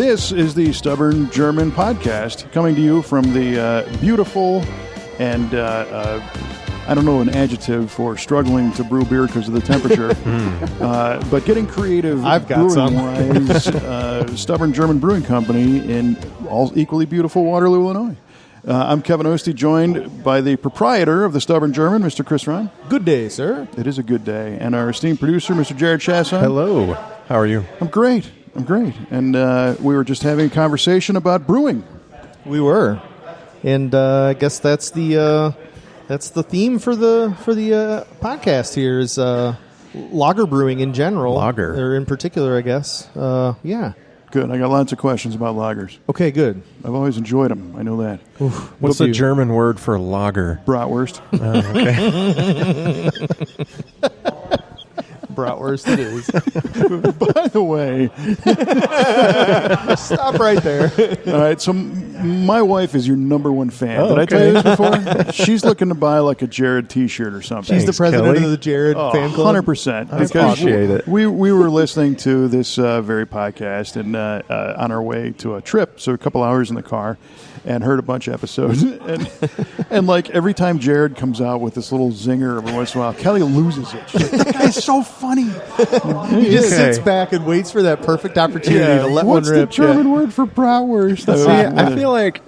This is the Stubborn German Podcast, coming to you from the beautiful and, I don't know an adjective for struggling to brew beer because of the temperature, but getting creative brewing-wise, Stubborn German Brewing Company in all equally beautiful Waterloo, Illinois. I'm Kevin Ostie, joined by the proprietor of the Stubborn German, Mr. Chris Ryan. Good day, sir. It is a good day. And our esteemed producer, Mr. Jared Chasson. Hello. How are you? I'm great. And we were just having a conversation about brewing. We were, and I guess that's the theme for the podcast here is lager brewing in general. Lager, or in particular, I guess. Yeah. Good. I got lots of questions about lagers. Okay, good. I've always enjoyed them. I know that. Oof, what's the German word for lager? Bratwurst. Okay. Bratwurst it is. By the way, stop right there. All right, so my wife is your number one fan. Oh, Did I tell you this before? She's looking to buy like a Jared T-shirt or something. She's the president Kelly. of the Jared fan club. 100%. I appreciate it. We were listening to this very podcast and on our way to a trip, so a couple hours in the car, and heard a bunch of episodes. and like every time Jared comes out with this little zinger every once in a while, Kelly loses it. She's like, that guy's so funny. He just sits back and waits for that perfect opportunity to let What's one rip. the German word for bratwurst? See, I feel like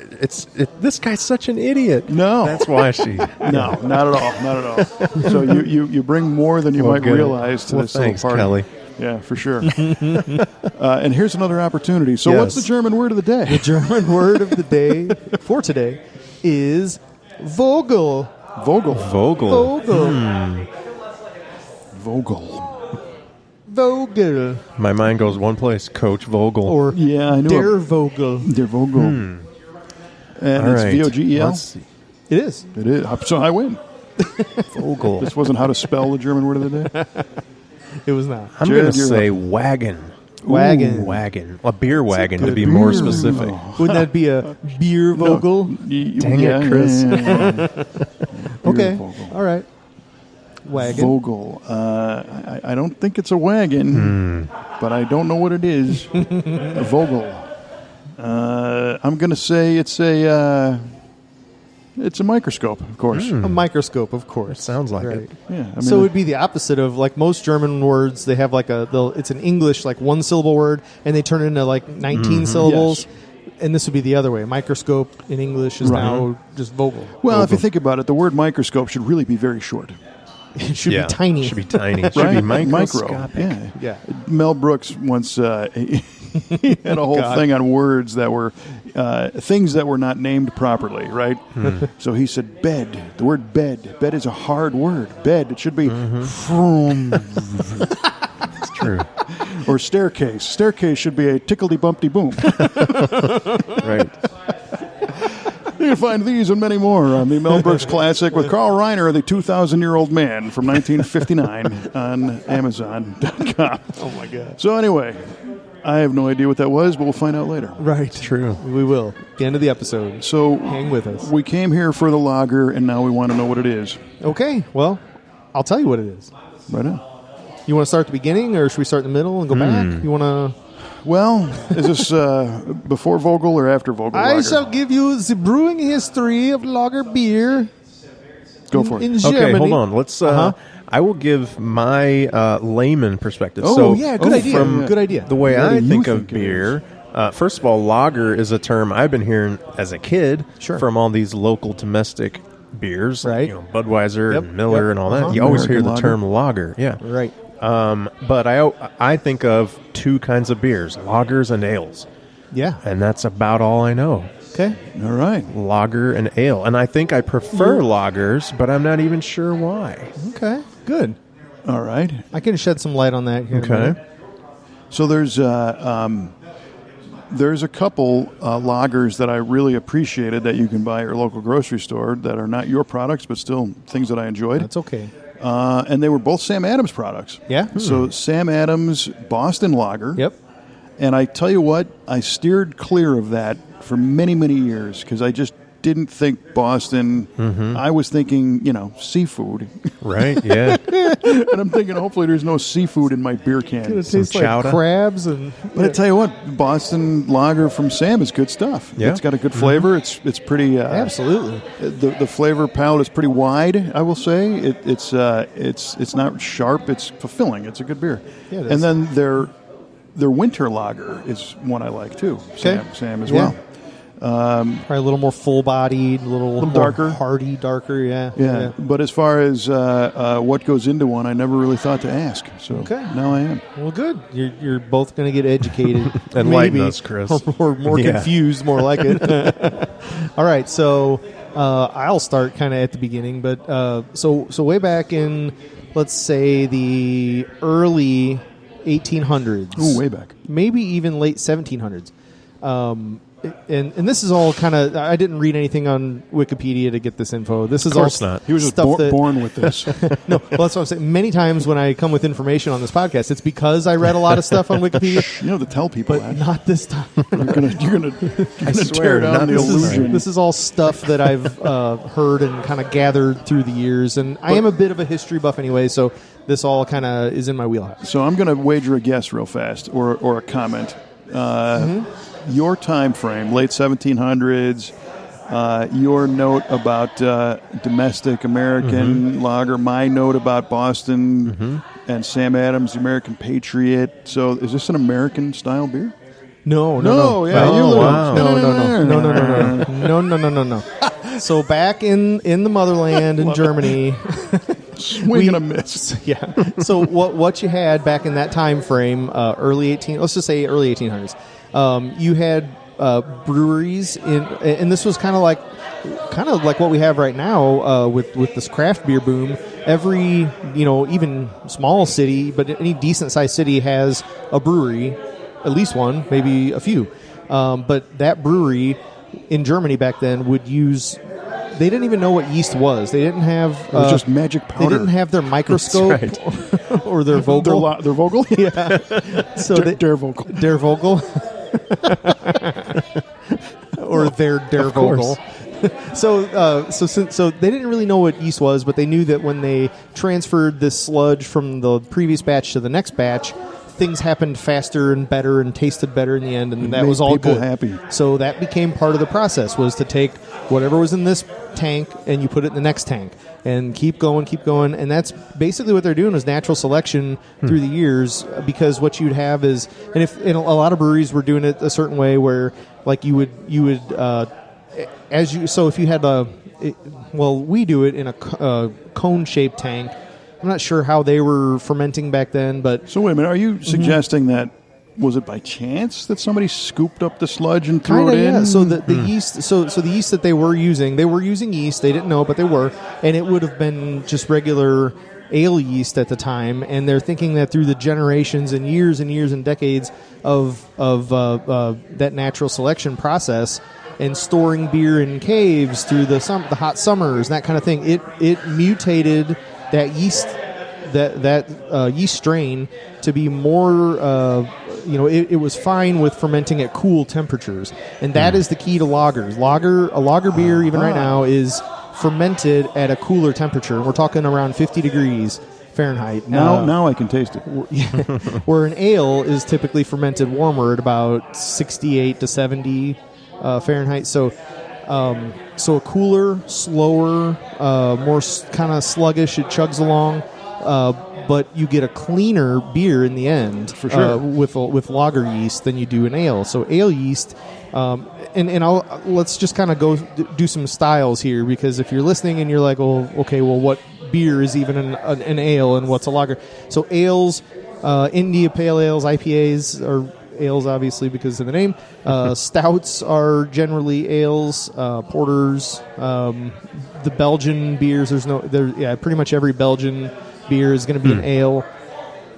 this guy's such an idiot. No. That's why she... No, not at all. Not at all. So you bring more than you might good. realize to Well, this thanks, little party. Kelly. Yeah, for sure. And here's another opportunity. So Yes. what's the German word of the day? The German word of the day for today is Vogel. Vogel. Vogel. Vogel. Vogel. My mind goes one place. Coach Vogel. Or Yeah, I know. Der Vogel. Der Vogel. And All it's right. V-O-G-E-L? Let's see. It is. It is. So I win. Vogel. This wasn't how to spell the German word of the day? It was not. I'm Jared, going to you're say up. wagon. Wagon. Ooh, wagon. A beer wagon, to good be more beer. specific. Wouldn't that be a beer Vogel? Dang it, Chris. Okay. Vogel. All right. Wagon. Vogel. I don't think it's a wagon, but I don't know what it is. A Vogel. I'm going to say it's a microscope, of course. A microscope, of course. Sounds like Right. it. Yeah. I mean, So it would be the opposite of like most German words. They have like it's an English like one syllable word, and they turn it into like 19 syllables. Yes. And this would be the other way. Microscope in English is now just Vogel. well, if you Vogel. think about it, the word microscope should really be very short. It should be tiny. Should be tiny. Should Right? be microscopic. Yeah. Yeah. Mel Brooks once he had a whole God. thing on words that were things that were not named properly, right? So he said bed. The word bed. Bed is a hard word. Bed. It should be It's true. or staircase. Staircase should be a tickle-de-bump-de-boom. Right. You can find these and many more on the Mel Brooks classic with Carl Reiner, the 2,000-year-old man from 1959 on Amazon.com. Oh my God. So anyway, I have no idea what that was, but we'll find out later. Right. True. We will. The end of the episode. So Hang with us. we came here for the lager, and now we want to know what it is. Okay. Well, I'll tell you what it is. Right now. You want to start at the beginning, or should we start in the middle and go back? You want to? Well, is this before Vogel or after Vogel I lager? shall give you the brewing history of lager beer. Go for it. In Germany. Okay, hold on. Let's. I will give my layman perspective. Oh, so yeah, good idea. From Good idea. The way What do I you think think of it beer, first of all, lager is a term I've been hearing as a kid Sure. from all these local domestic beers, Right. like, Budweiser Yep, and Miller yep, and all that. uh-huh. You always hear American the term lager, yeah. Right. But I think of two kinds of beers, lagers and ales, Yeah. and that's about all I know. Okay. All right. Lager and ale, and I think I prefer lagers, but I'm not even sure why. Okay. Good. All right. I can shed some light on that here. in a Okay. minute. So there's a couple lagers that I really appreciated that you can buy at your local grocery store that are not your products, but still things that I enjoyed. That's okay. And they were both Sam Adams products. Yeah. So Sam Adams Boston Lager. Yep. And I tell you what, I steered clear of that for many, many years because I just didn't think Boston. I was thinking, seafood. Right, yeah. And I'm thinking, hopefully there's no seafood in my beer can. It tastes like chowder. crabs and. But I tell you what, Boston lager from Sam is good stuff. Yeah. It's got a good flavor. It's pretty. Absolutely. The flavor palette is pretty wide, I will say. It's not sharp. It's fulfilling. It's a good beer. Yeah, it is. And then their winter lager is one I like too. Okay. Sam as Yeah. well. Probably a little more full-bodied, a little more darker. hearty, darker. Yeah. Yeah. But as far as what goes into one, I never really thought to ask. So Okay. now I am. Well, good. You're both going to get educated. Enlighten maybe, us, Chris. Or more Yeah. confused, more like it. All right. So I'll start kind of at the beginning. But so way back in, let's say, the early 1800s. Ooh, way back. Maybe even late 1700s. And this is all kind of, I didn't read anything on Wikipedia to get this info. This is Of course all not. He was just stuff that, born with this. no, well, that's what I'm saying. Many times when I come with information on this podcast, it's because I read a lot of stuff on Wikipedia, You know to tell people but that. not this time. You're gonna swear, tear down not the this illusion. This is all stuff that I've heard and kind of gathered through the years, and I am a bit of a history buff anyway, so this all kind of is in my wheelhouse. So I'm going to wager a guess real fast, or a comment. Your time frame, late 1700s. Your note about domestic American lager. My note about Boston and Sam Adams, the American Patriot. So is this an American style beer? No. Yeah, Oh, you lose. wow. No. So back in the motherland in Germany, Swing and a miss. yeah. So what you had back in that time frame, let's just say early 1800s, you had breweries and this was kind of like what we have right now with this craft beer boom. Every even small city, but any decent sized city has a brewery, at least one, maybe a few. But that brewery in Germany back then would use. They didn't even know what yeast was. They didn't have. It was just magic powder. They didn't have their microscope or their Vogel. Their Vogel? Yeah. So Der Vogel. Der Vogel. Or their Der Vogel. So they didn't really know what yeast was, but they knew that when they transferred this sludge from the previous batch to the next batch, things happened faster and better and tasted better in the end, and that Made was all people good. happy. So that became part of the process, was to take whatever was in this tank and you put it in the next tank and keep going, and that's basically what they're doing, is natural selection through the years, because what you'd have is, and a lot of breweries were doing it a certain way where, like, you would if you had we do it in a cone-shaped tank. I'm not sure how they were fermenting back then, but So wait a minute. Are you suggesting that, was it by chance that somebody scooped up the sludge and threw it in? yeah. So the yeast, so the yeast that they were using yeast. They didn't know, but they were, and it would have been just regular ale yeast at the time. And they're thinking that through the generations and years and decades of that natural selection process and storing beer in caves through the hot summers and that kind of thing, it mutated that yeast, that yeast strain to be more. It was fine with fermenting at cool temperatures, and that is the key to lagers. A lager beer, even right now, is fermented at a cooler temperature. We're talking around 50 degrees Fahrenheit. Now I can taste it. Where an ale is typically fermented warmer at about 68 to 70 Fahrenheit. So a cooler, slower, more kind of sluggish. It chugs along, but you get a cleaner beer in the end, For sure. with lager yeast than you do an ale. So ale yeast, let's just kind of go do some styles here, because if you're listening and you're like, oh, okay, well, what beer is even an ale and what's a lager? So ales, India Pale Ales, IPAs are ales, obviously, because of the name. Stouts are generally ales, porters, the Belgian beers. Pretty much every Belgian beer is going to be an ale.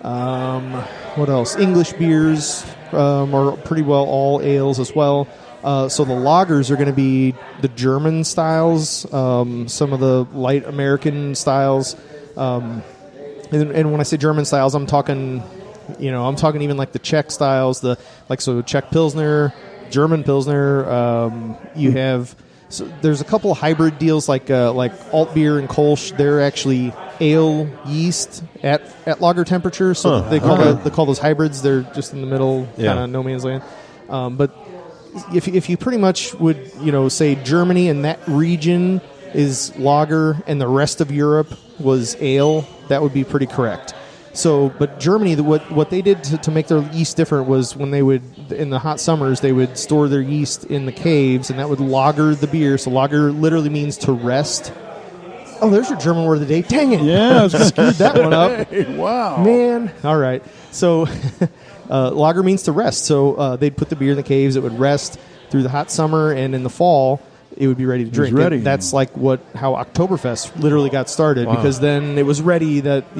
What else? English beers are pretty well all ales as well. So the lagers are going to be the German styles, some of the light American styles, and when I say German styles, I'm talking even like the Czech styles, so Czech Pilsner, German Pilsner. You have So there's a couple of hybrid deals like alt beer and Kolsch. They're actually ale yeast at lager temperature. So they call those hybrids. They're just in the middle, kind of no man's land. But if you pretty much would say Germany and that region is lager and the rest of Europe was ale, that would be pretty correct. So, but Germany, what they did to make their yeast different was when they would, in the hot summers, they would store their yeast in the caves, and that would lager the beer. So lager literally means to rest. Oh, there's your German word of the day. Dang it. Yeah, I was screwed that one up. Hey, wow. Man. All right. So lager means to rest. So they'd put the beer in the caves. It would rest through the hot summer, and in the fall, it would be ready to drink. Ready. That's like how Oktoberfest literally got started, because then it was ready that,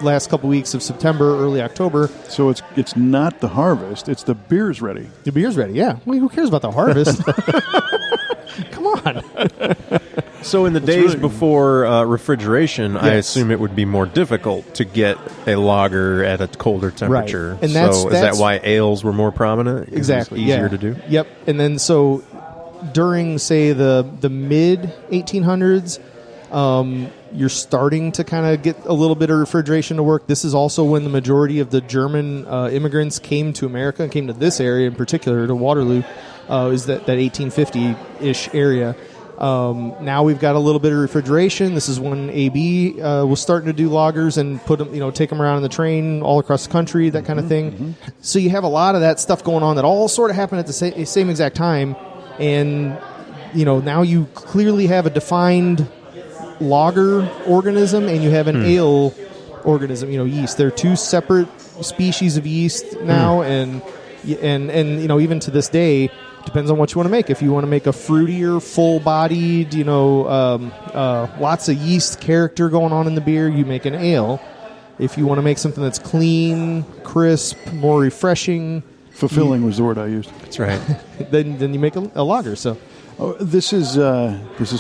last couple weeks of September, early October. So it's not the harvest, it's the beer's ready. The beer's ready, yeah. Well, who cares about the harvest? Come on. So in the days before refrigeration, I assume it would be more difficult to get a lager at a colder temperature. Right. And so is that why ales were more prominent? Exactly. It was easier to do? Yep. And then so during, say, the mid 1800s, you're starting to kind of get a little bit of refrigeration to work. This is also when the majority of the German immigrants came to America and came to this area in particular, to Waterloo, is that 1850-ish area. Now we've got a little bit of refrigeration. This is when AB was starting to do lagers and put them, take them around in the train all across the country, that kind of thing. Mm-hmm. So you have a lot of that stuff going on that all sort of happened at the same exact time. And, now you clearly have a defined lager organism and you have an ale organism, yeast. They're two separate species of yeast now. And even to this day, depends on what you want to make. If you want to make a fruitier, full-bodied, lots of yeast character going on in the beer, you make an ale. If you want to make something that's clean, crisp, more refreshing, fulfilling was the word I used. That's right. then you make a lager. So, this is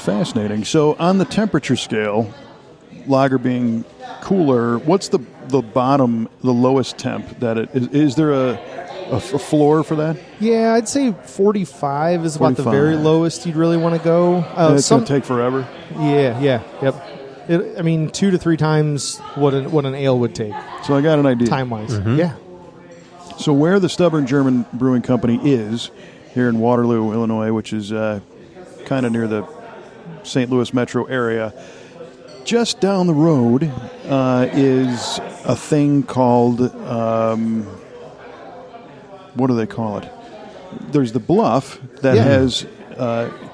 fascinating. So on the temperature scale, lager being cooler, what's the bottom, the lowest temp that it is? Is there a floor for that? Yeah, I'd say 45 is about the very lowest you'd really want to go. It's going to take forever. Yeah, yep. 2 to 3 times what an ale would take. So I got an idea. Time-wise, yeah. So where the Stubborn German Brewing Company is, here in Waterloo, Illinois, which is kind of near the St. Louis metro area, just down the road is a thing called, what do they call it? There's the bluff that has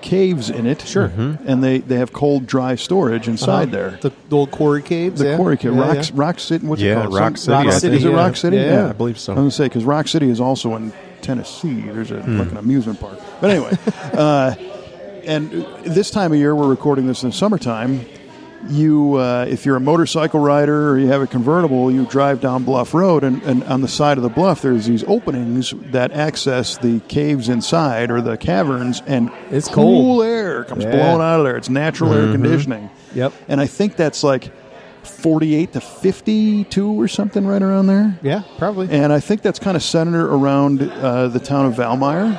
caves in it. Sure. And they have cold, dry storage inside there. The old quarry caves? The quarry cave. Rock City, what's it called? Rock City. Rock City. Is it Rock City? Yeah, I believe so. I was going to say, because Rock City is also in Tennessee. There's like an amusement park. But anyway, and this time of year, we're recording this in the summertime. You, if you're a motorcycle rider or you have a convertible, you drive down Bluff Road, and on the side of the bluff, there's these openings that access the caves inside or the caverns, and it's cool cold. Air comes blowing out of there. It's natural air conditioning. Yep. And I think that's like 48 to 52 or something right around there. Yeah, probably. And I think that's kind of centered around the town of Valmeyer,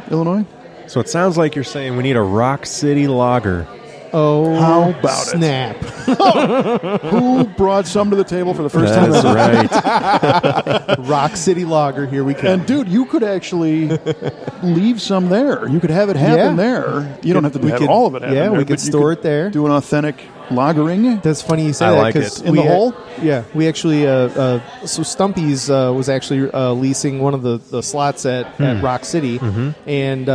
Illinois. So it sounds like you're saying we need a Rock City lager. Oh, how about snap. Who brought some to the table for the first time? That's right. Rock City lager, here we come. And, dude, you could actually leave some there. You could have it happen there. You don't have to have all of it happen there. Yeah, we could store it there. Do an authentic lagering. That's funny you say I that. like it. In the hole? Yeah, we actually, so Stumpy's was actually leasing one of the slots at Rock City, and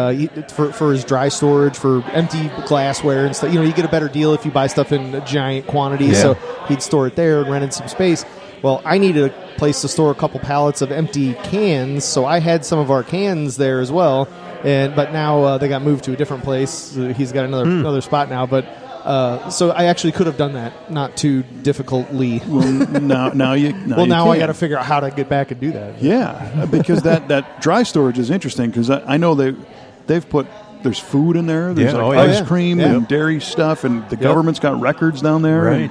for his dry storage, for empty glassware and stuff. You get a better deal if you buy stuff in giant quantities, so he'd store it there and rented some space. Well, I needed a place to store a couple pallets of empty cans, so I had some of our cans there as well, but now they got moved to a different place. He's got another spot now, but... so I actually could have done that, not too difficultly. Well, now I got to figure out how to get back and do that. Yeah, because that dry storage is interesting, because I know they've put, there's food in there, there's ice cream and dairy stuff, and the government's got records down there.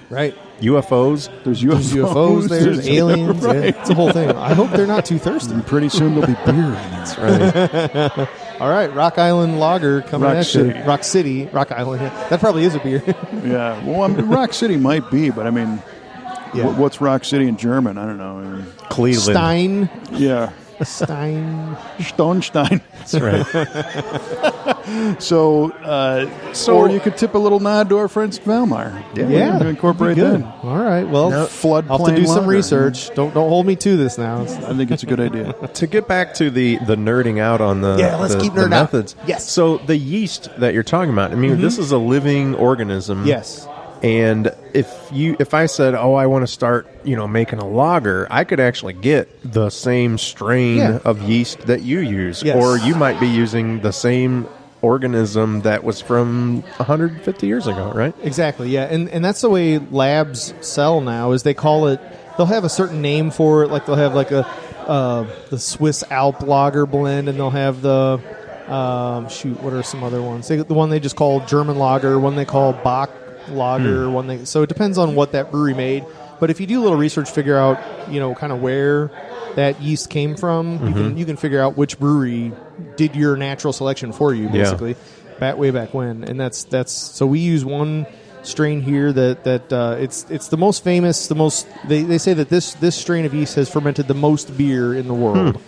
Right. UFOs. There's UFOs. There's aliens. Right. It's a whole thing. I hope they're not too thirsty. And pretty soon there'll be beer in there. That's right. All right, Rock Island Lager coming Rock at City. you. Rock City, Rock Island. Yeah. That probably is a beer. Yeah. Well, I mean, Rock City might be, but I mean, Yeah. what's Rock City in German? I don't know. I mean, Cleveland. Stein. yeah. Stein. Stonestein. That's right. So, So- or you could tip a little nod to our friends Valmar. Yeah, Incorporate good. that. All right. Well, Floodplain I'll have to do some lager. research. Don't hold me to this now. I think it's a good idea. To get back to the nerding out on the Yeah, let's keep the nerding out. methods. Yes. So the yeast that you're talking about, I mean, this is a living organism. Yes. And if I said, "Oh, I want to start, making a lager," I could actually get the same strain Yeah. of yeast that you use, Yes. or you might be using the same organism that was from 150 years ago, right? Exactly. Yeah, and that's the way labs sell now. Is they call it. They'll have a certain name for it. Like they'll have like the Swiss Alp Lager blend, and they'll have the what are some other ones? The one they just call German Lager, one they call Bach Lager, so it depends on what that brewery made. But if you do a little research, figure out kind of where that yeast came from, you can figure out which brewery did your natural selection for you, basically, way back when. And that's so we use one strain here that it's the most famous, they say that this strain of yeast has fermented the most beer in the world.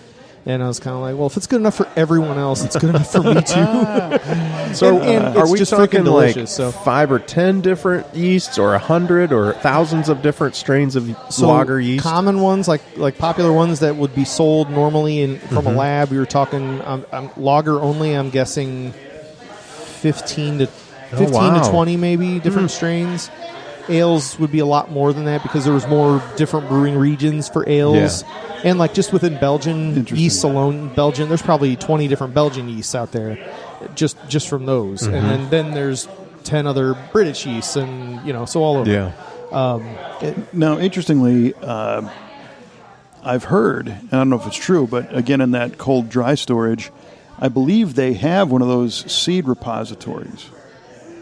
And I was kind of like, well, if it's good enough for everyone else, it's good enough for me too. So, and are it's we just talking freaking delicious, like so. 5 or 10 different yeasts, or 100, or thousands of different strains of lager yeast? Common ones, like popular ones that would be sold normally from a lab. We were talking lager only. I'm guessing 15 to 20 maybe different strains. Ales would be a lot more than that because there was more different brewing regions for ales. Yeah. And like just within Belgian yeasts alone, there's probably 20 different Belgian yeasts out there, just from those. And then there's 10 other British yeasts, and so all over. Yeah. Now, interestingly, I've heard, and I don't know if it's true, but again, in that cold dry storage, I believe they have one of those seed repositories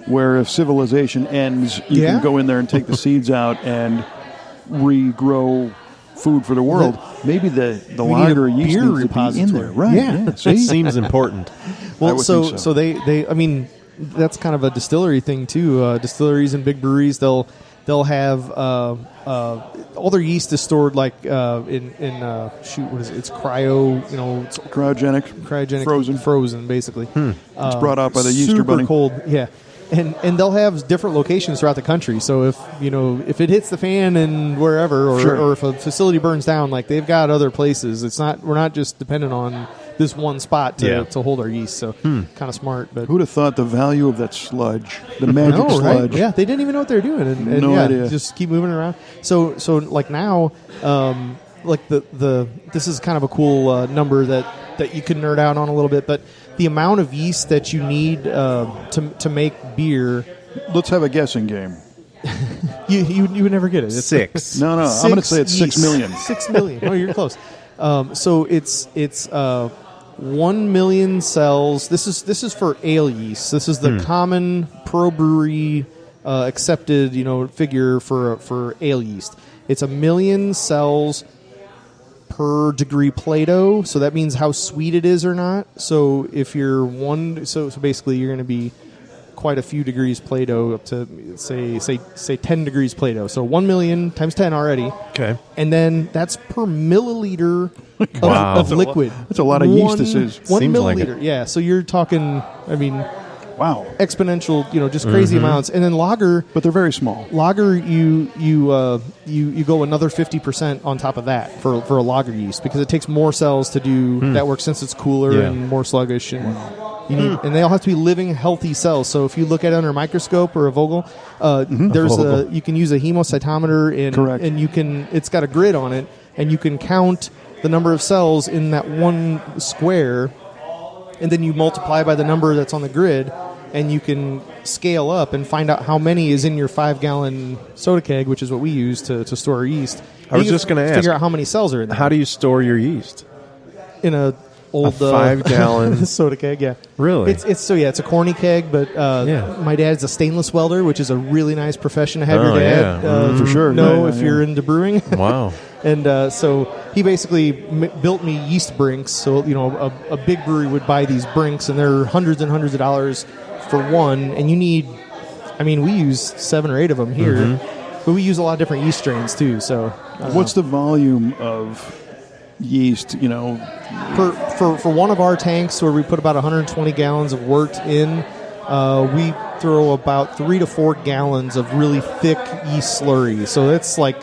where if civilization ends, you can go in there and take the seeds out and regrow food for the world. Maybe the lager yeast beer needs to be in there, right? Yeah. It seems important. Well, think so. so they I mean, that's kind of a distillery thing too. Distilleries and big breweries, they'll have all their yeast is stored like in what is it? It's cryo, it's Cryogenic, frozen basically. It's brought out by the Easter super Bunny. cold, yeah. And they'll have different locations throughout the country. So if it hits the fan and wherever, or if a facility burns down, like they've got other places. We're not just dependent on this one spot to hold our yeast. So kind of smart. But Who'd have thought the value of that sludge, the magic sludge? Right? Yeah, they didn't even know what they were doing, and No idea. just keep moving around. So like now, like this is kind of a cool number that you can nerd out on a little bit, but the amount of yeast that you need to make beer. Let's have a guessing game. You would never get it. It's 6. No, I'm going to say it's 6 million. 6 million. Oh, you're close. So it's 1 million cells. This is for ale yeast. This is the common pro brewery accepted figure for ale yeast. It's 1 million cells per degree Plato, so that means how sweet it is or not. So if you're so basically you're going to be quite a few degrees Plato up to say 10 degrees Plato. So 1 million times 10 already. Okay. And then that's per milliliter Wow. of liquid. That's a lot of yeast this is. 1 Seems like milliliter. Yeah, so you're talking, Wow. exponential, just crazy amounts. And then lager, But they're very small. you go another 50% on top of that for a lager yeast because it takes more cells to do that work since it's cooler and more sluggish, and and they all have to be living healthy cells. So if you look at it under a microscope or a Vogel, you can use a hemocytometer Correct. and it's got a grid on it, and you can count the number of cells in that one square, and then you multiply by the number that's on the grid, and you can scale up and find out how many is in your 5-gallon soda keg, which is what we use to store our yeast. I was just going to ask, figure out how many cells are in there. how do you store your yeast? In a old 5-gallon soda keg. Yeah, Really? It's a corny keg, but my dad's a stainless welder, which is a really nice profession to have your dad for sure know if you're into brewing. Wow. And so he basically built me yeast brinks. So a big brewery would buy these brinks, and they're hundreds and hundreds of dollars for one, and you need. I mean, we use 7 or 8 of them here, but we use a lot of different yeast strains too. So, what's the volume of yeast? For one of our tanks, where we put about 120 gallons of wort in, we throw about 3 to 4 gallons of really thick yeast slurry. So it's like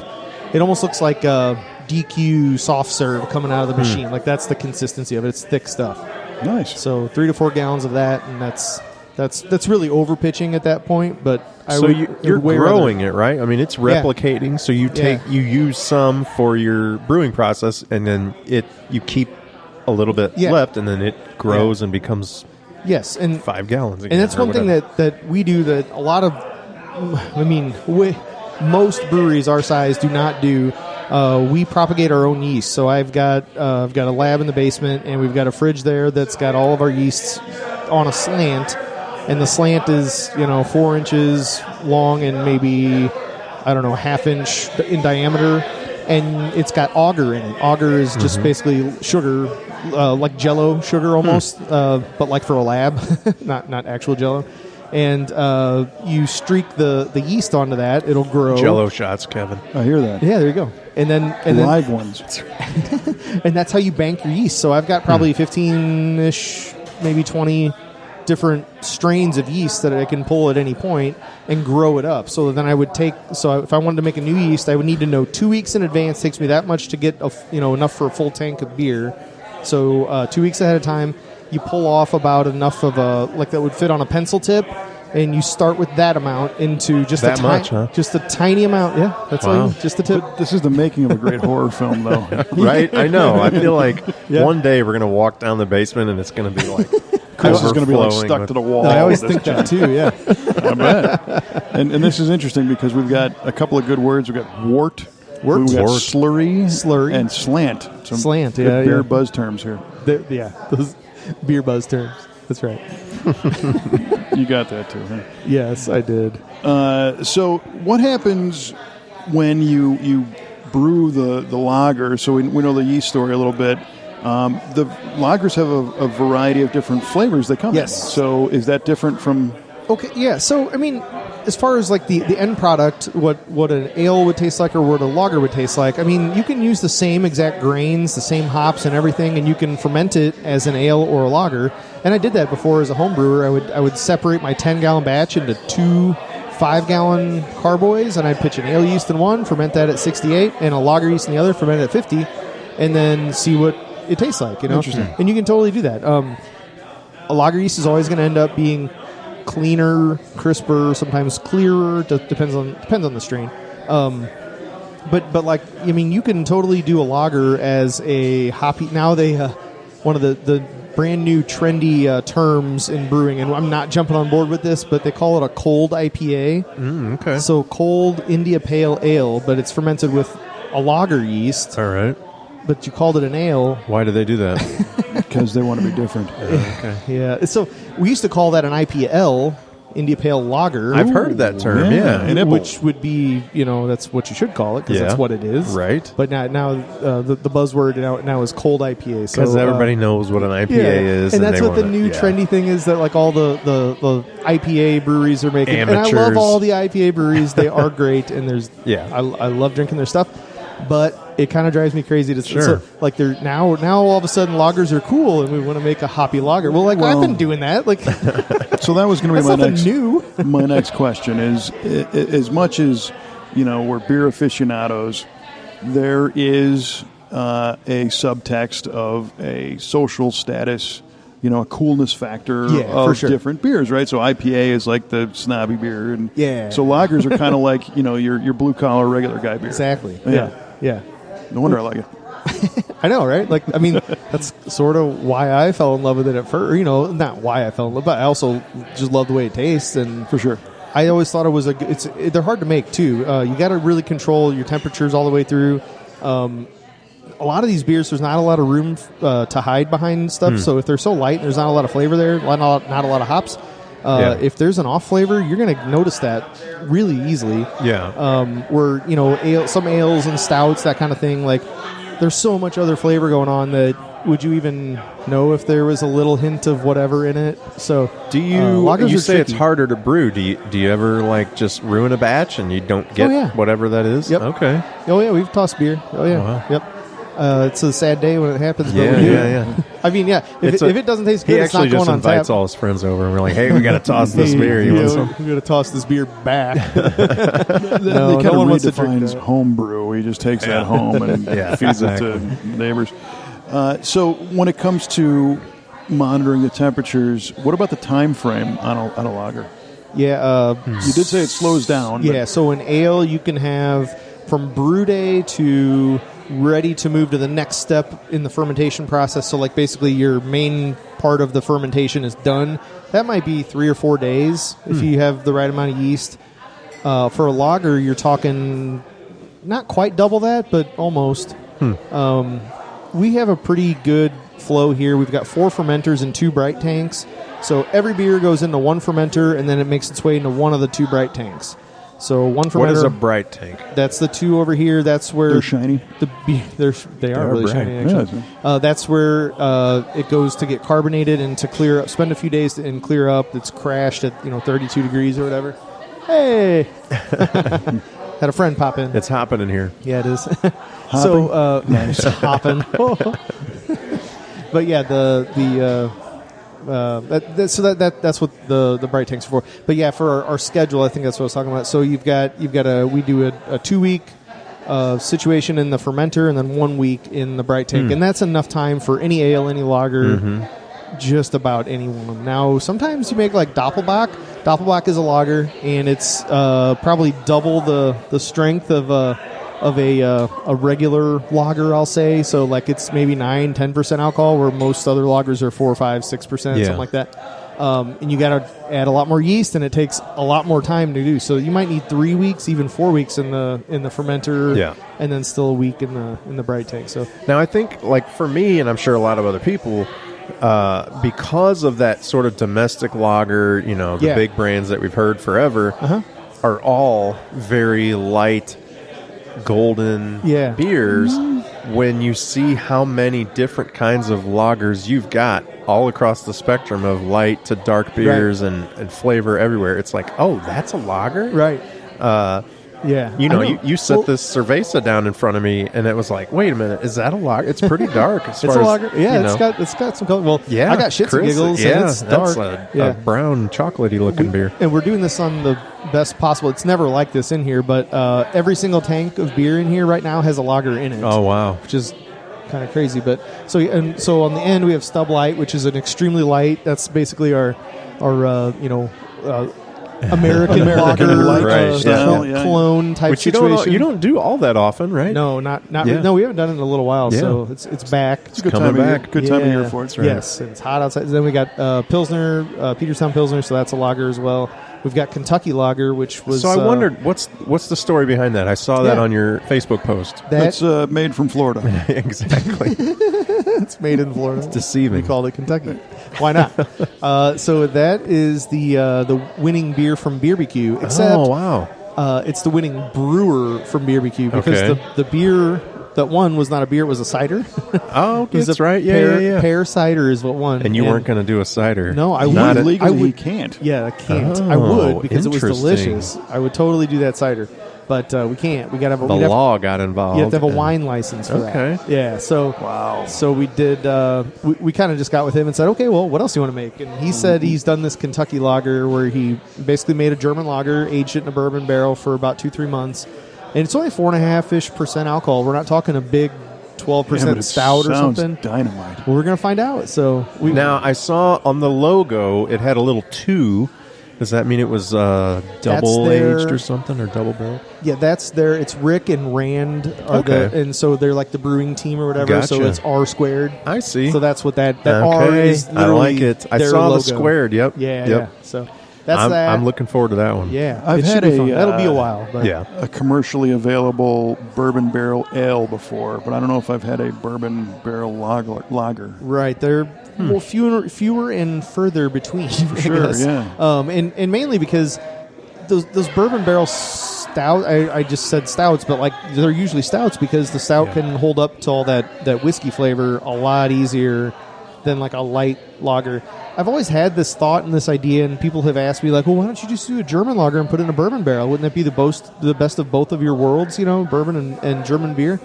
it almost looks like a DQ soft serve coming out of the machine. Like that's the consistency of it. It's thick stuff. Nice. So 3 to 4 gallons of that, and that's really over pitching at that point. But you're growing it, right? I mean, it's replicating. So you you use some for your brewing process, and then you keep a little bit left, and then it grows and becomes 5 gallons. Again, and that's one thing that we do that a lot of, most breweries our size do not do. We propagate our own yeast. So I've got a lab in the basement, and we've got a fridge there that's got all of our yeasts on a slant. And the slant is, 4 inches long and maybe, ½ inch in diameter. And it's got auger in it. Auger is just basically sugar, like Jell-O sugar almost, but like for a lab, not actual Jell-O. And you streak the yeast onto that; it'll grow. Jell-O shots, Kevin. I hear that. Yeah, there you go. And then live ones. And that's how you bank your yeast. So I've got probably 15-ish, maybe 20 different strains of yeast that I can pull at any point and grow it up. So then I would if I wanted to make a new yeast, I would need to know 2 weeks in advance. It takes me that much to get enough for a full tank of beer. So 2 weeks ahead of time, you pull off about enough of that would fit on a pencil tip, and you start with that amount into just just a tiny amount. Yeah, that's just the tip. But this is the making of a great horror film, though. Right? I know. I feel like one day we're going to walk down the basement, and it's going to be like Chris is going to be like stuck to the wall. I always think that too. Yeah, I bet. And this is interesting because we've got a couple of good words. We've got wort. We've got slurry, and slant. Some slant. Good beer buzz terms here. Those beer buzz terms. That's right. You got that too, huh? Yes, I did. So what happens when you brew the lager? So we know the yeast story a little bit. The lagers have a variety of different flavors they come in. Yes. So is that different from... Okay, yeah. So, as far as like the end product, what an ale would taste like or what a lager would taste like, you can use the same exact grains, the same hops and everything, and you can ferment it as an ale or a lager. And I did that before as a home brewer. I would separate my 10-gallon batch into 2 5-gallon carboys, and I'd pitch an ale yeast in one, ferment that at 68, and a lager yeast in the other, ferment it at 50, and then see what it tastes like. Interesting. And you can totally do that. A lager yeast is always going to end up being cleaner, crisper, sometimes clearer. Depends on the strain. But like you can totally do a lager as a hoppy. Now they one of the brand new trendy terms in brewing, and I'm not jumping on board with this, but they call it a cold IPA. Okay. So cold India Pale Ale, but it's fermented with a lager yeast. All right. But you called it an ale. Why do they do that? Because they want to be different. Okay. Yeah. So we used to call that an IPL, India Pale Lager. I've heard that term, yeah. Which would be, that's what you should call it, because that's what it is. Right. But now the buzzword now is cold IPA. Because everybody knows what an IPA is. And that's what the new trendy thing is, that like all the IPA breweries are making. Amateurs. And I love all the IPA breweries. They are great, and I love drinking their stuff. But it kind of drives me crazy to so, like they're now all of a sudden lagers are cool and we want to make a hoppy lager. Well, I've been doing that. Like, so that was going to be my next question is as much as we're beer aficionados, there is a subtext of a social status, a coolness factor of different beers, right? So IPA is like the snobby beer, and so lagers are kind of like your blue collar regular guy beer. Exactly. Yeah. No wonder I like it. I know, right? Like, that's sort of why I fell in love with it at first. Not why I fell in love, but I also just love the way it tastes. And for sure, I always thought it was they're hard to make too. You got to really control your temperatures all the way through. a lot of these beers, there's not a lot of room to hide behind stuff. So if they're so light, there's not a lot of flavor there, not a lot of hops. If there's an off flavor, you're going to notice that really easily. Yeah. Where, some ales and stouts, that kind of thing, like there's so much other flavor going on that would you even know if there was a little hint of whatever in it? So do you say it's harder to brew? Do you ever like just ruin a batch and you don't get whatever that is? Yep. Okay. Oh yeah, we've tossed beer. Oh yeah. Wow. Yep. It's a sad day when it happens. But Yeah. I mean, if it doesn't taste good, it's not going on tap. He actually just invites all his friends over, and we're like, "Hey, we got to toss this beer. You want some? We got to toss this beer back." They kind of redefines homebrew. He just takes that home and feeds it to neighbors. So when it comes to monitoring the temperatures, what about the time frame on a lager? Yeah, you did say it slows down. Yeah, so an ale you can have from brew day to ready to move to the next step in the fermentation process. So like basically your main part of the fermentation is done. That might be 3 or 4 days if you have the right amount of yeast. For a lager, you're talking not quite double that, but almost. We have a pretty good flow here. We've got 4 fermenters and 2 bright tanks. So every beer goes into one fermenter, and then it makes its way into one of the 2 bright tanks. So one fermenter. What is a bright tank? That's the 2 over here. That's where they're shiny. They are really bright. shiny. Actually, that's where it goes to get carbonated and to clear up. Spend a few days and clear up. It's crashed at 32 degrees or whatever. Hey, had a friend pop in. It's hopping in here. Yeah, it is. So nice. Hopping. But yeah, that's what the bright tanks are for. But yeah, for our schedule, I think that's what I was talking about. So we do a 2-week situation in the fermenter and then 1 week in the bright tank, and that's enough time for any ale, any lager, just about any one. Now sometimes you make like Doppelbock. Doppelbock is a lager, and it's probably double the strength of a regular lager, I'll say. So like it's maybe 9-10% alcohol, where most other lagers are 4, 5, 6%, something like that. And you got to add a lot more yeast, and it takes a lot more time to do. So you might need 3 weeks, even 4 weeks in the fermenter, and then still a week in the bright tank. So now I think, like for me, and I'm sure a lot of other people, because of that sort of domestic lager, the big brands that we've heard forever are all very light, golden beers. When you see how many different kinds of lagers you've got all across the spectrum of light to dark beers and flavor everywhere, it's like, oh, that's a lager? Right. You set this cerveza down in front of me, and it was like, wait a minute, is that a lager? It's pretty dark. It's a lager. Yeah, it's got some color. Well, I got shits and giggles, and it's dark. That's a brown, chocolatey looking beer. And we're doing this on the best possible. It's never like this in here, but every single tank of beer in here right now has a lager in it. Oh wow, which is kind of crazy. But so on the end we have Stub Light, which is an extremely light. That's basically our American lager clone type situation. You don't do all that often, right? No, not no. We haven't done it in a little while, so it's back. It's a good time back. Good time of year for it. Right. Yes, and it's hot outside. Then we got Pilsner, Peterstown Pilsner, so that's a lager as well. We've got Kentucky Lager, which was... So I wondered, what's the story behind that? I saw that on your Facebook post. That's made from Florida. Exactly. It's made in Florida. It's deceiving. We called it Kentucky. Why not? So that is the winning beer from BBQ. Except, it's the winning brewer from BBQ, because the beer that won was not a beer; it was a cider. Oh, that's right. Yeah. Pear cider is what won. And you weren't going to do a cider. No, I would. Legally, you can't. Yeah, I can't. I would, because it was delicious. I would totally do that cider. But we can't. We got to have the law got involved. You have to have a wine license for that. Yeah. So So we did. We kind of just got with him and said, okay, well, what else do you want to make? And he said he's done this Kentucky lager where he basically made a German lager, aged it in a bourbon barrel for about 2-3 months, and it's only 4.5% alcohol. We're not talking a big 12% stout or something. Dynamite. Well, we're gonna find out. So now I saw on the logo it had a little 2. Does that mean it was double aged or something, or double barrel? Yeah, that's there. It's Rick and Rand, and so they're like the brewing team or whatever. Gotcha. So it's R squared. I see. So that's what that R is. I like it. I saw logo. the squared. Yep. Yeah. So I'm looking forward to that one. Yeah, I've had that'll be a while. But. Yeah. a commercially available bourbon barrel ale before, but I don't know if I've had a bourbon barrel lager. Right, they're fewer and further between. For sure, yeah. And mainly because those bourbon barrel stout. I just said stouts, but like they're usually stouts because the stout can hold up to all that whiskey flavor a lot easier than like a light lager. I've always had this thought and this idea, and people have asked me, like, well, why don't you just do a German lager and put it in a bourbon barrel? Wouldn't that be the best of both of your worlds, bourbon and German beer?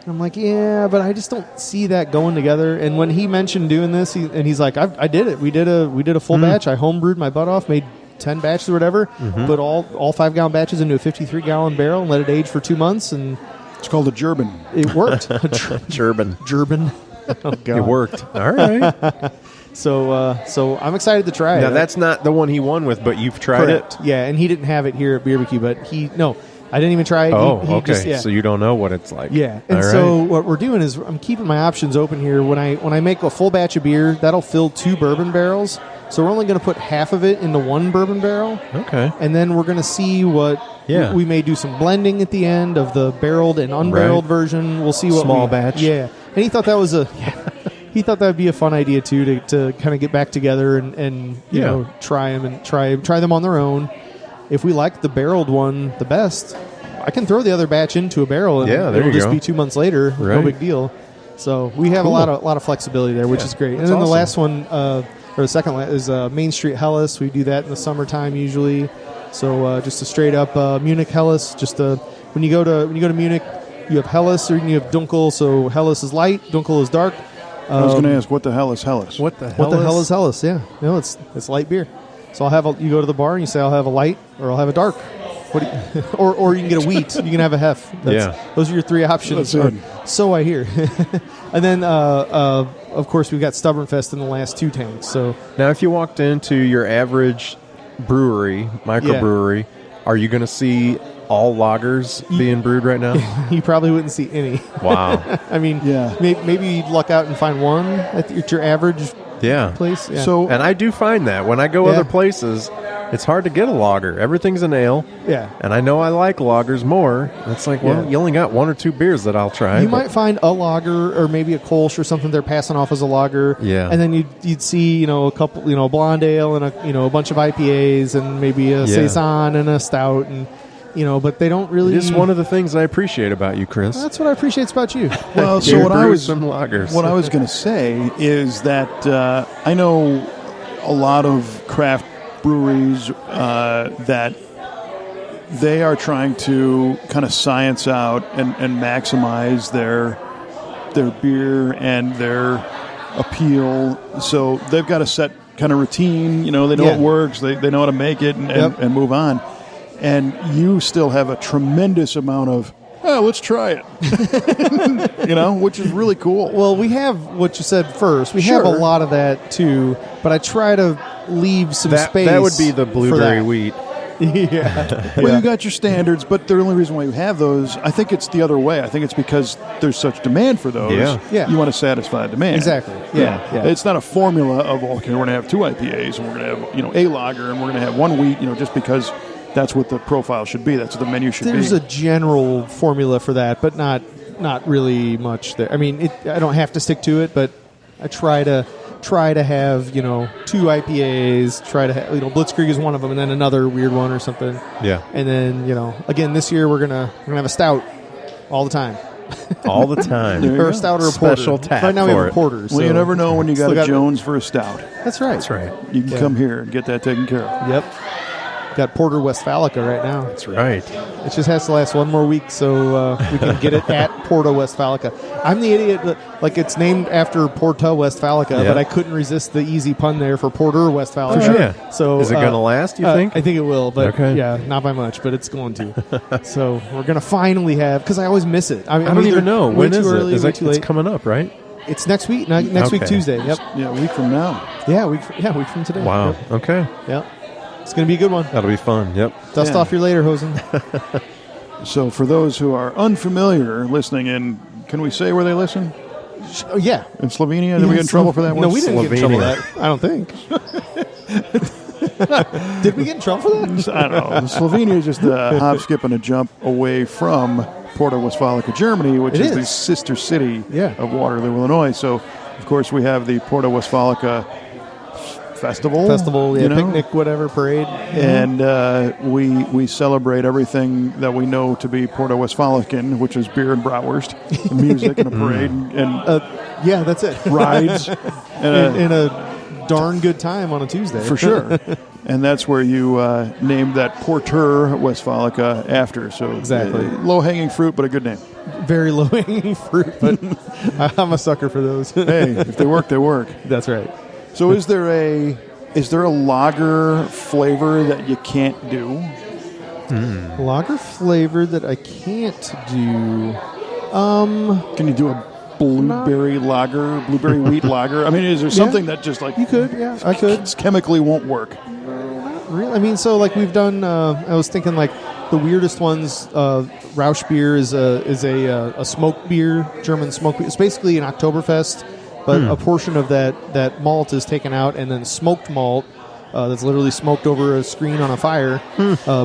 And I'm like, yeah, but I just don't see that going together. And when he mentioned doing this, he's like, I did it. We did a full batch. I homebrewed my butt off, made 10 batches or whatever, put all 5-gallon batches into a 53-gallon barrel and let it age for 2 months. And it's called a German. It worked. German. Oh, God. It worked. All right. So I'm excited to try it. Now, that's not the one he won with, but you've tried Correct. it? Yeah, and he didn't have it here at BBQ, but I didn't even try it. Oh, he okay. Just, So you don't know what it's like. Yeah, and so what we're doing is I'm keeping my options open here. When I make a full batch of beer, that'll fill 2 bourbon barrels. So we're only going to put half of it into 1 bourbon barrel. Okay. And then we're going to see what... Yeah. We may do some blending at the end of the barreled and unbarreled version. We'll see what small batch. Yeah. And he thought that was he thought that would be a fun idea too to kind of get back together and you know try them and try them on their own. If we like the barreled one the best, I can throw the other batch into a barrel and it'll just be 2 months later. Right. No big deal. So we have a lot of flexibility there, which is great. And then the last one or the second is Main Street Helles. We do that in the summertime usually. So just a straight up Munich Helles. Just when you go to Munich, you have Helles or you have Dunkel. So Helles is light, Dunkel is dark. I was going to ask, what the hell is Helles? What the hell is Helles? Yeah, it's light beer. So you go to the bar and you say I'll have a light or I'll have a dark. Or you can get a wheat. You can have a hef. Those are your 3 options. So I hear. And then of course we've got Stubbornfest in the last 2 tanks. So now if you walked into your average brewery, microbrewery, are you going to see all lagers being brewed right now? You probably wouldn't see any. Wow. I mean, maybe you'd luck out and find one at your average place. Yeah. So, and I do find that when I go other places, it's hard to get a lager. Everything's an ale. Yeah. And I know I like lagers more. It's like, well, you only got 1 or 2 beers that I'll try. You might find a lager or maybe a Kolsch or something they're passing off as a lager. Yeah. And then you'd see, a couple, blonde ale and a bunch of IPAs and maybe a Saison and a stout and but they don't really. It's one of the things I appreciate about you, Chris. That's what I appreciate about you. Well, so what I was going to say is that I know a lot of craft breweries that they are trying to kind of science out and maximize their beer and their appeal. So they've got a set kind of routine. They know it works. They know how to make it and move on. And you still have a tremendous amount of, let's try it, which is really cool. Well, we have what you said first. We have a lot of that, too. But I try to leave some space. That would be the blueberry wheat. Well, you got your standards, but the only reason why you have those, I think it's the other way. I think it's because there's such demand for those. Yeah. You want to satisfy demand. Exactly. Yeah. It's not a formula of, okay, we're going to have 2 IPAs, and we're going to have, a lager, and we're going to have 1 wheat, just because that's what the profile should be. That's what the menu should be. There's a general formula for that, but not really much there. I mean, I don't have to stick to it, but I try to have 2 IPAs. Try to have Blitzkrieg is one of them, and then another weird one or something. Yeah. And then again this year we're gonna have a stout all the time. All the time. Or a stout or a porter. Special tap. Right now we have a porter. Well, you never know when you got a Jones for a stout. That's right. That's right. You can come here and get that taken care of. Yep. Got Porter Westfalica right now. That's right. It just has to last 1 more week so we can get it at Porta Westfalica. I'm the idiot that, it's named after Porta Westfalica, but I couldn't resist the easy pun there for Porter Westfalica. For sure. Yeah. So, is it going to last, you think? I think it will, but not by much, but it's going to. So we're going to finally have, because I always miss it. I don't even know. When is it? Is it's coming up, right? It's next week. Next week, Tuesday. Yep. Yeah, a week from now. Yeah, a week from today. Wow. Yep. Okay. Yep. It's going to be a good one. That'll be fun. Yep. Dust off your lederhosen. So for those who are unfamiliar listening in, can we say where they listen? Yeah. In Slovenia? Did we get in trouble for that one? No, we didn't get in trouble for that. I don't think. Did we get in trouble for that? I don't know. Slovenia is just a hop, skip, and a jump away from Porta Westfalica, Germany, which is the sister city of Waterloo, Illinois. So, of course, we have the Porta Westfalica festival, picnic, whatever, parade, and we celebrate everything that we know to be Porta Westfalican, which is beer and bratwurst, and music, and a parade, and that's it. Rides, and a darn good time on a Tuesday, for sure. And that's where you named that Porter Westfalica after. So exactly, low-hanging fruit, but a good name. Very low-hanging fruit, but I'm a sucker for those. Hey, if they work, they work. That's right. So is there a lager flavor that you can't do? Lager flavor that I can't do. Can you do a blueberry wheat lager? I mean, is there something that just like you could? Yeah, I could. Chemically won't work. Not really. I mean, so like we've done. I was thinking like the weirdest ones. Rausch beer is a smoked beer, German smoked beer. It's basically an Oktoberfest. But a portion of that malt is taken out, and then smoked malt that's literally smoked over a screen on a fire,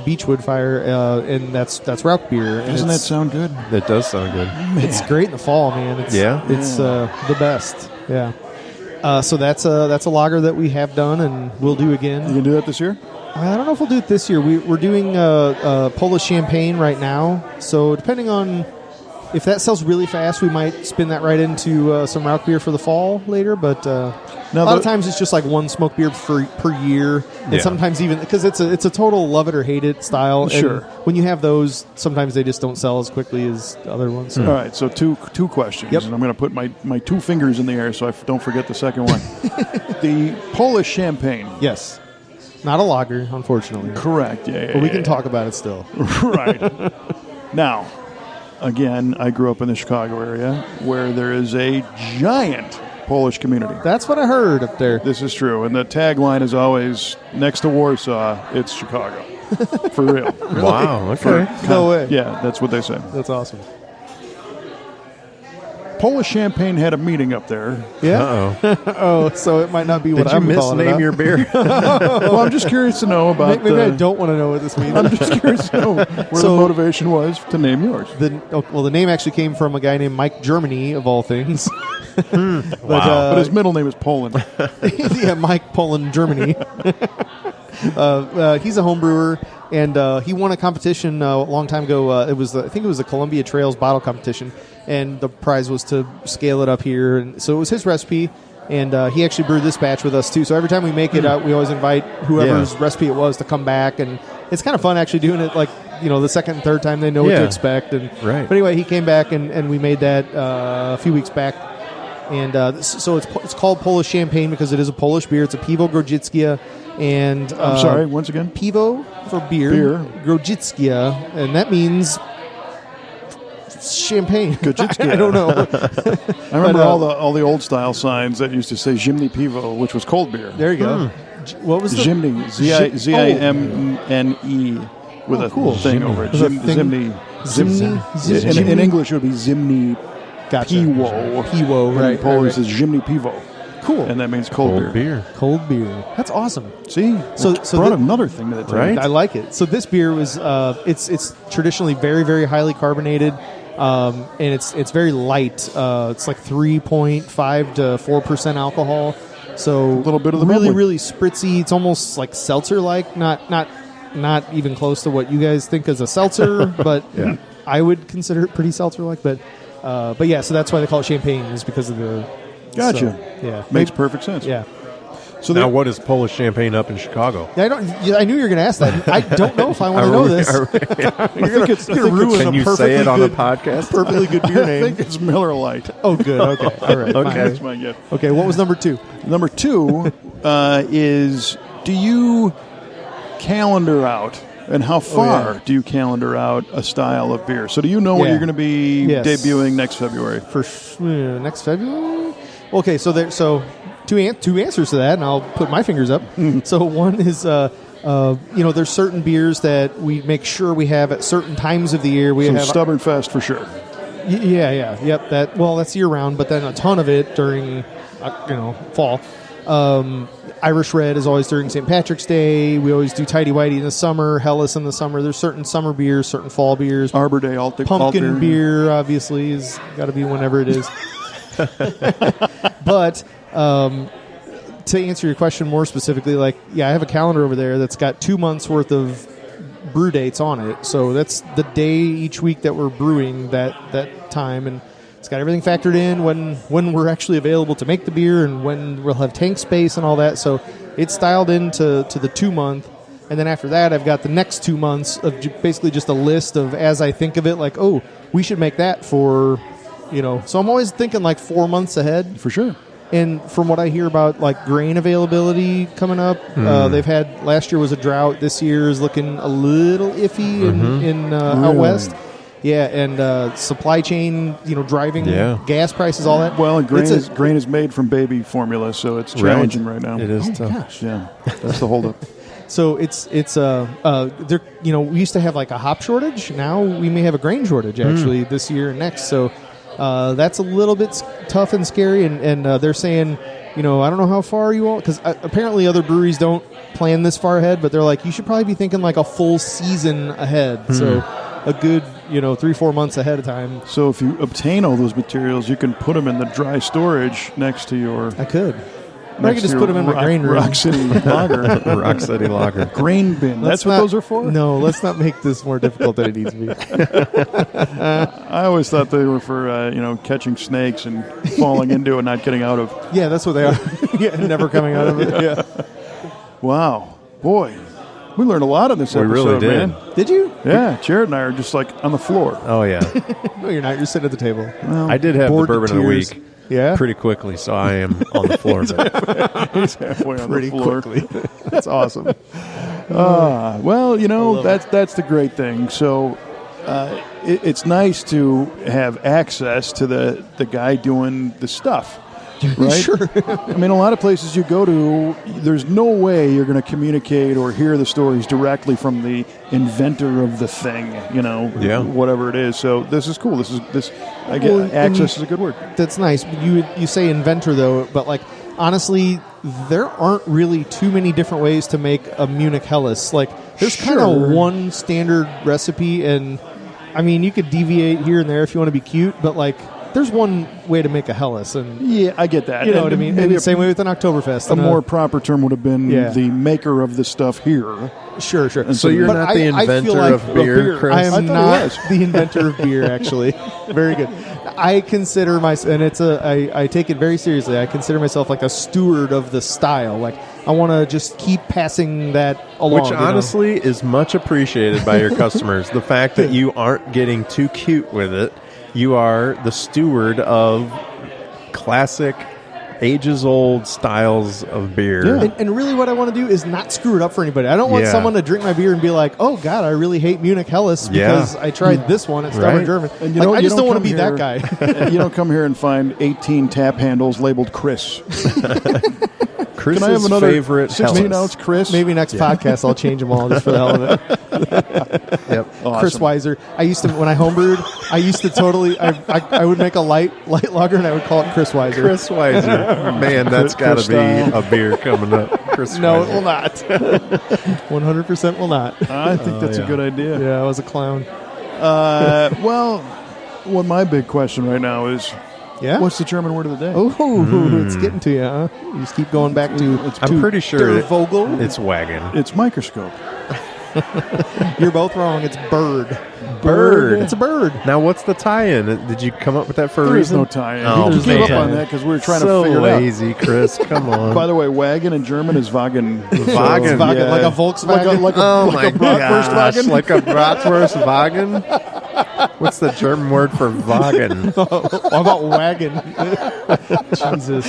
beechwood fire, and that's Rauch beer. And doesn't that sound good? It does sound good. It's great in the fall, man. It's the best. Yeah. So that's a lager that we have done and we'll do again. You can do that this year? I don't know if we'll do it this year. We're doing Polish champagne right now. So depending on if that sells really fast, we might spin that right into some Rauch beer for the fall later. But a lot of times it's just like one smoked beer per year, and sometimes even because it's a total love it or hate it style. Sure. And when you have those, sometimes they just don't sell as quickly as other ones. So. All right, so two questions, and I'm going to put my two fingers in the air so I don't forget the second one. The Polish champagne. Yes. Not a lager, unfortunately. Correct. Yeah. But we can talk about it still. Right. Now, again, I grew up in the Chicago area where there is a giant Polish community. That's what I heard up there. This is true. And the tagline is always, next to Warsaw, it's Chicago. For real. Wow. Okay. No way. Yeah, that's what they say. That's awesome. Polish Champagne had a meeting up there. Yeah. Oh, so it might not be what I'm calling it. Did you misname your beer? Well, I'm just curious to know about. Maybe I don't want to know what this means. I'm just curious to know where the motivation was to name yours. The name actually came from a guy named Mike Germany, of all things. But his middle name is Poland. Yeah, Mike Poland Germany. He's a home brewer, and he won a competition a long time ago. I think it was the Columbia Trails bottle competition, and the prize was to scale it up here. And so it was his recipe, and he actually brewed this batch with us too. So every time we make it out, we always invite whoever's recipe it was to come back, and it's kind of fun actually doing it like the second and third time they know what to expect. And but anyway, he came back and we made that a few weeks back. And so it's called Polish Champagne because it is a Polish beer. It's a Piwo Grodzickie. And I'm sorry, once again? Piwo for beer. Grodzickie, and that means champagne. Grodzickie. I don't know. I remember all the old style signs that used to say Zimny Piwo, which was cold beer. There you go. What was the Zimny? Zimne with a thing over it. Zimny. In English, it would be Zimny. Gotcha. Piwo. Right. In Polish, it's Zimny Piwo. Cool. And that means cold beer. Cold beer. That's awesome. See? So brought another thing to the table. Right? I like it. So this beer was it's traditionally very, very highly carbonated, and it's very light. It's like 3.5 to 4% alcohol. So a little bit of the really, bubbly. really spritzy. It's almost like seltzer-like. Not even close to what you guys think is a seltzer, but I would consider it pretty seltzer-like. But yeah, so that's why they call it champagne, is because of the. Gotcha. So, yeah, makes perfect sense. Yeah. So now, what is Polish champagne up in Chicago? I knew you were going to ask that. I don't know if I want to know this. You're going to ruin Can you say it on a podcast? Perfectly good beer name. I think it's Miller Lite. Oh, good. Okay. All right. Okay. That's my guess. Okay. What was number 2? Number 2 is, do you calendar out? And how far do you calendar out a style of beer? So do you know what you're going to be debuting next February? Next February? Okay, so two answers to that, and I'll put my fingers up. So one is, there's certain beers that we make sure we have at certain times of the year. We have Stubborn Fest for sure. Yep. That's year round, but then a ton of it during, fall. Irish Red is always during St. Patrick's Day. We always do Tidy Whitey in the summer, Helles in the summer. There's certain summer beers, certain fall beers. Arbor Day, Pumpkin beer, obviously, is got to be whenever it is. But to answer your question more specifically, I have a calendar over there that's got 2 months worth of brew dates on it. So that's the day each week that we're brewing that time, and it's got everything factored in when we're actually available to make the beer and when we'll have tank space and all that. So it's styled into the 2 month. And then after that, I've got the next 2 months of basically just a list of, as I think of it, we should make that for, So I'm always thinking 4 months ahead. For sure. And from what I hear about grain availability coming up, they've had, last year was a drought. This year is looking a little iffy in out west. Yeah, and supply chain, driving gas prices, all that. Well, and grain is made from baby formula, so it's challenging right now. It is tough. Gosh. Yeah, that's the holdup. So it's there. We used to have a hop shortage. Now we may have a grain shortage actually this year and next. So that's a little bit tough and scary. And they're saying, I don't know how far you all, because apparently other breweries don't plan this far ahead, but they're you should probably be thinking a full season ahead. So a good 3-4 months ahead of time. So if you obtain all those materials, you can put them in the dry storage next to your. I could. Or I could just put them in my grain room. Rock City Lager. Rock City Lager. Grain bin. That's what those are for? No, let's not make this more difficult than it needs to be. I always thought they were for, catching snakes and falling into it and not getting out of. Yeah, that's what they are. Yeah, never coming out of it. Yeah. Wow. Boy. We learned a lot on this episode, really did. man. Did you? Yeah, Jared and I are just on the floor. Oh, yeah. No, you're not. You're sitting at the table. Well, I did have the bourbon of the week. Yeah? Pretty quickly, so I am on the floor. He's halfway on Pretty the floor. quickly. That's awesome. Well, that's the great thing. So it's nice to have access to the guy doing the stuff. Right? Sure. I mean, a lot of places you go to, there's no way you're going to communicate or hear the stories directly from the inventor of the thing, whatever it is. So this is cool. Access is a good word. That's nice. You say inventor, though, but honestly, there aren't really too many different ways to make a Munich Helles. There's kind of one standard recipe, and I mean, you could deviate here and there if you want to be cute, but there's one way to make a Helles, and yeah, I get that. You know what I mean? Maybe the same way with an Oktoberfest. A more proper term would have been the maker of the stuff here. Sure. So you're not the inventor of beer, Chris? I am not the inventor of beer, actually. Very good. I consider myself, and I take it very seriously, I consider myself a steward of the style. I want to just keep passing that along. Which honestly is much appreciated by your customers. The fact that you aren't getting too cute with it. You are the steward of classic, ages-old styles of beer. Yeah. And really what I want to do is not screw it up for anybody. I don't want someone to drink my beer and be like, oh, God, I really hate Munich Helles because I tried this one at Stubborn German. And I just don't want to be that guy. You don't come here and find 18 tap handles labeled Chris. Chris's Can I have another favorite 16-ounce Chris? Maybe next podcast I'll change them all just for the hell of it. Yep. Awesome. Chris Weiser. I used to, when I homebrewed, I would make a light lager and I would call it Chris Weiser. Chris Weiser. Man, that's got to be a beer coming up. Chris No, Weiser. it will not. 100% will not. I think that's a good idea. Yeah, I was a clown. What my big question right now is, what's the German word of the day? Oh, it's getting to you, huh? You just keep going back to. I'm pretty sure Vogel. it's wagon. It's microscope. You're both wrong. It's bird. Bird. It's a bird. Now, what's the tie-in? Did you come up with that for a There is reason? no tie-in. Oh, We gave up man. on that because we were trying so to figure it out. lazy, Chris. Come on. By the way, wagon in German is Wagen. Wagen. Wagen, like a Volkswagen. Like a my gosh. Bratwurstwagen. Like a Bratwurstwagen? What's the German word for wagon? What about wagon? Jesus.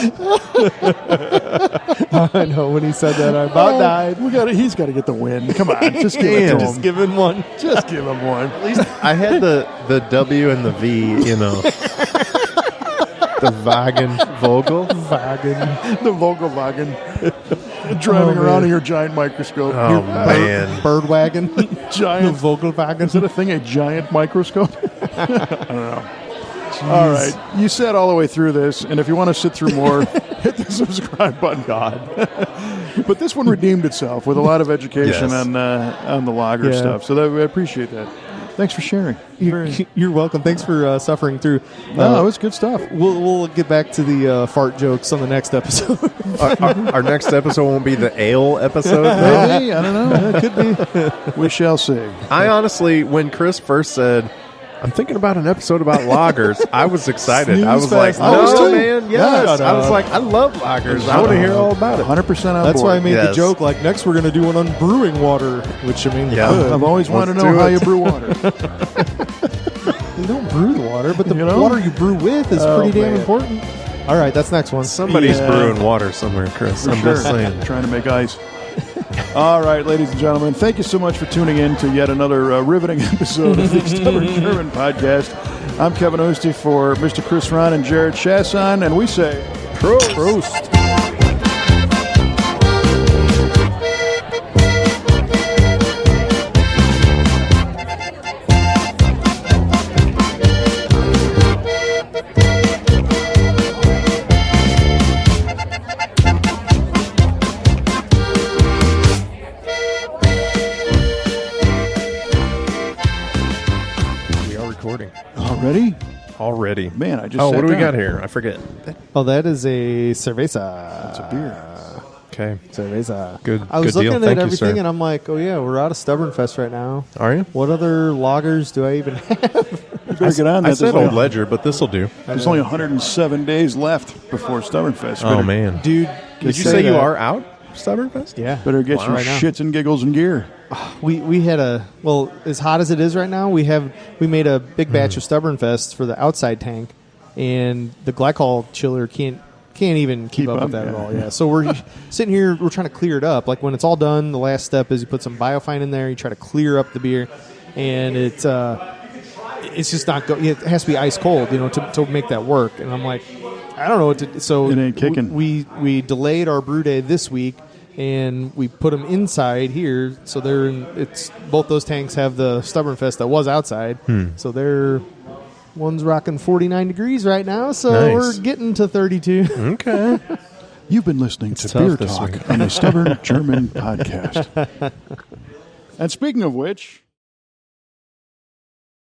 I know when he said that, I about died. He's got to get the win. Come on, just give it to him. Just give him one. Just give him one. At least I had the W and the V, The Wagen. Vogel? Wagon. The Vogelwagen. Driving around in your giant microscope. Oh, Your man. Bird wagon. giant. The Vogelwagen. Is it a thing, a giant microscope? I don't know. All right. You sat all the way through this, and if you want to sit through more, hit the subscribe button. God. But this one redeemed itself with a lot of education on the lager stuff. So I appreciate that. Thanks for sharing. You're welcome. Thanks for suffering through. No, it was good stuff. We'll get back to the fart jokes on the next episode. Our next episode won't be the ale episode. Maybe. I don't know. It could be. We shall see. I honestly, when Chris first said, I'm thinking about an episode about lagers, I was excited. I was like, no, man, yes. I was like, I love lagers. I want to hear all about it. 100% on board. That's why I made the joke, like, next we're going to do one on brewing water, which, I mean, I've always wanted to know how you brew water. You don't brew the water, but the water you brew with is pretty damn important. All right, that's next one. Somebody's brewing water somewhere, Chris. I'm just saying. Trying to make ice. All right, ladies and gentlemen, thank you so much for tuning in to yet another riveting episode of the Stubborn German Podcast. I'm Kevin Ostie for Mr. Chris Ron and Jared Chasson, and we say Prost. Prost. Already. Man, I just what do we down. got here? I forget. Oh, that is a cerveza. That's a beer. Okay. Cerveza. Good. I was good looking deal. at Thank everything, you, and I'm like, oh, yeah, we're out of Stubbornfest right now. Are you? What other lagers do I even have? You better get on that. I said Old Ledger, but this will do. There's only 107 days left before Stubbornfest. Oh, man. Dude, did you say you are out, Stubbornfest? Yeah. Better get your shits and giggles and gear. We had as hot as it is right now, we made a big batch of Stubbornfest for the outside tank, and the glycol chiller can't even keep up with that at all. Yeah, so we're sitting here, we're trying to clear it up. Like when it's all done, the last step is you put some biofine in there, you try to clear up the beer, and it's just not go. It has to be ice cold, to make that work. And I'm like, I don't know what to. So it ain't kicking. We delayed our brew day this week, and we put them inside here. So they're in. It's both those tanks have the Stubbornfest that was outside. So they're. One's rocking 49 degrees right now, so we're getting to 32. Okay. You've been listening to Beer Talk on the Stubborn German Podcast. And speaking of which...